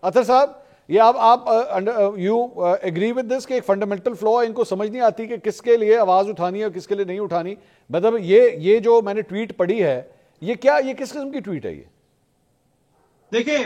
अतर साहब, ये आप यू एग्री विद दिस कि एक फंडामेंटल फ्लॉ इनको समझ नहीं आती कि किसके लिए आवाज उठानी है और किसके लिए नहीं उठानी। मतलब ये जो मैंने ट्वीट पढ़ी है, ये किस किस्म की ट्वीट है ये? देखिए,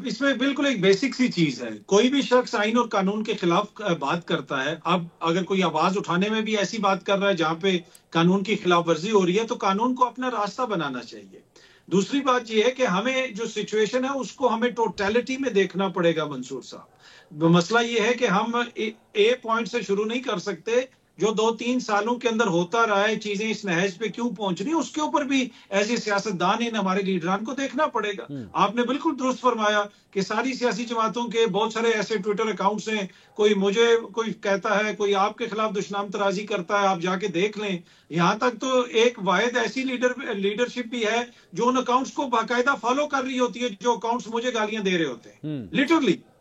इसमें बिल्कुल एक बेसिक सी चीज है। कोई भी शख्स आइन और कानून के खिलाफ बात करता है। अब अगर कोई आवाज उठाने में भी ऐसी बात कर रहा है जहां पे कानून की खिलाफ वर्जी हो रही है, तो कानून को अपना रास्ता बनाना चाहिए। दूसरी बात यह है कि हमें जो सिचुएशन है उसको हमें टोटलिटी में देखना पड़ेगा मंसूर साहब। मसला यह है कि हम ए पॉइंट से शुरू नहीं कर सकते। जो 2-3 सालों के अंदर होता रहा है, चीजें इस नहज पे क्यों पहुंच रही, उसके ऊपर भी ऐसे सियासतदान इन हमारे लीडरान को देखना पड़ेगा। आपने बिल्कुल दुरुस्त फरमाया कि सारी सियासी जमातों के बहुत सारे ऐसे ट्विटर अकाउंट्स हैं, कोई कहता है, कोई आपके खिलाफ दुश्मन तराजी करता है, आप जाके देख लें। यहां तक तो एक वाहिद ऐसी लीडरशिप भी है जो उन अकाउंट्स को बाकायदा फॉलो कर रही होती है, जो अकाउंट्स मुझे गालियां दे रहे होते हैं।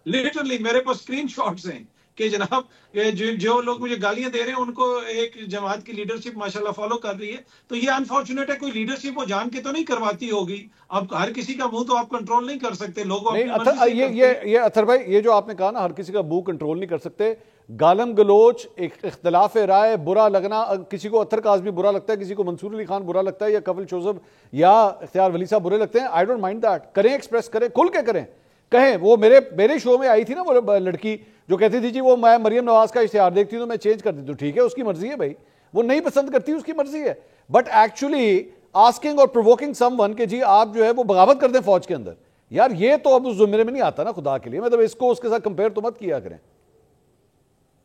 लिटरली मेरे पास स्क्रीन शॉट्स हैं कि जनाब जो लोग मुझे गालियां दे रहे हैं उनको एक जमात की लीडरशिप माशाल्लाह फॉलो कर रही है। तो ये अनफॉर्चुनेट है, कोई लीडरशिप वो जान के तो नहीं करवाती होगी। अब हर किसी का मुंह तो आप कंट्रोल नहीं कर सकते, लोग नहीं ये अतर भाई, ये जो आपने कहा ना, हर किसी का मुंह कंट्रोल नहीं कर सकते। गालम गलोच, एक इख्तलाफ राय, बुरा लगना, किसी को अतर काज़मी बुरा लगता है, किसी को मंसूर अली खान बुरा लगता है, या कपिल जोसेफ या इख्तियार वली साहब बुरे लगते हैं। I don't mind that. करें, एक्सप्रेस करें, खुल के करें, कहें। वो मेरे शो में आई थी ना वो लड़की जो कहती थी जी वो मैं मरियम नवाज का इश्तिहार देखती हूँ तो मैं चेंज कर देती हूँ। ठीक है, उसकी मर्जी है भाई, वो नहीं पसंद करती, उसकी मर्जी है। बट एक्चुअली आस्किंग और प्रोवोकिंग समवन कि जी आप जो है वो बगावत कर दें फौज के अंदर, यार ये तो अब उस जुमरे में नहीं आता ना, खुदा के लिए। मतलब इसको उसके साथ कंपेयर तो मत किया करें।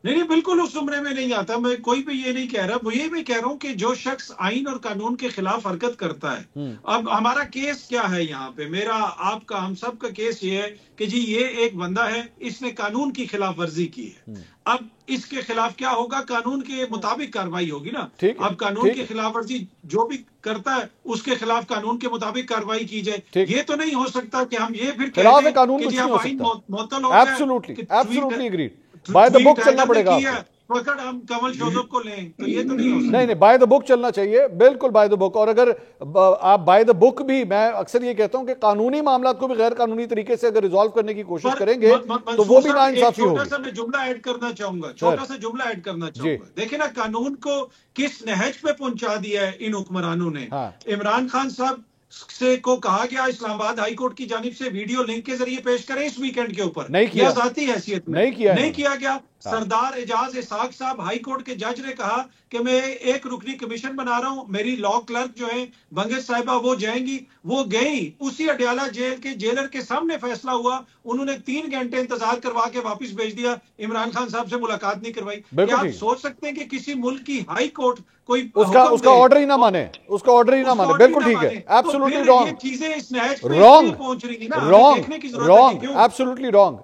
नहीं, बिल्कुल उस उम्र में नहीं आता। मैं कोई भी ये नहीं कह रहा, वो ये भी कह रहा हूं कि जो शख्स आइन और कानून के खिलाफ हरकत करता है। अब हमारा केस क्या है यहाँ पे, मेरा आपका हम सब का केस ये है कि जी ये एक बंदा है, इसने कानून की खिलाफ वर्जी की है। अब इसके खिलाफ क्या होगा, कानून के मुताबिक कार्रवाई होगी ना। अब कानून की खिलाफ वर्जी जो भी करता है उसके खिलाफ कानून के मुताबिक कार्रवाई की जाए। ये तो नहीं हो सकता कि हम ये फिर कह दें कि जी आप आइन मुअत्तल हो गया। Absolutely agreed. By the book चलना पड़ेगा। पकड़ हम कमल जोसेफ को लें तो ये तो नहीं हो सकता। नहीं, बाय द बुक चलना चाहिए, बिल्कुल बाय द बुक। और अगर आप बाय द बुक भी, मैं अक्सर ये कहता हूं कि कानूनी मामला को भी गैर कानूनी तरीके से अगर रिजॉल्व करने की कोशिश करेंगे तो वो भी नाइंसाफी होगी। छोटा सा मैं जुमला ऐड करना चाहूंगा, देखिए ना, कानून को किस नहज पे पहुंचा दिया है इन हुक्मरानों ने। इमरान खान साहब से को कहा गया इस्लामाबाद हाई कोर्ट की जानिब से वीडियो लिंक के जरिए पेश करें इस वीकेंड के ऊपर, नहीं किया, जाती हैसियत में नहीं किया गया। सरदार एजाज इसाक साहब हाई कोर्ट के जज ने कहा कि मैं एक रुकनी कमीशन बना रहा हूं, मेरी लॉ क्लर्क जो है बंगेश साहिबा वो जाएंगी, वो गई। उसी अडयाला जेल के जेलर के सामने फैसला हुआ, उन्होंने 3 घंटे इंतजार करवा के वापस भेज दिया, इमरान खान साहब से मुलाकात नहीं करवाई। क्या आप सोच सकते हैं कि किसी मुल्क की हाई कोर्ट कोई उसका ऑर्डर ही ना माने, उसका ऑर्डर ही ना माने? बिल्कुल ठीक है, एब्सोल्युटली रॉन्ग, चीजें इस नहज पे रॉन्ग, पहुंच रही है ना, रॉन्ग, एब्सोल्युटली रॉन्ग।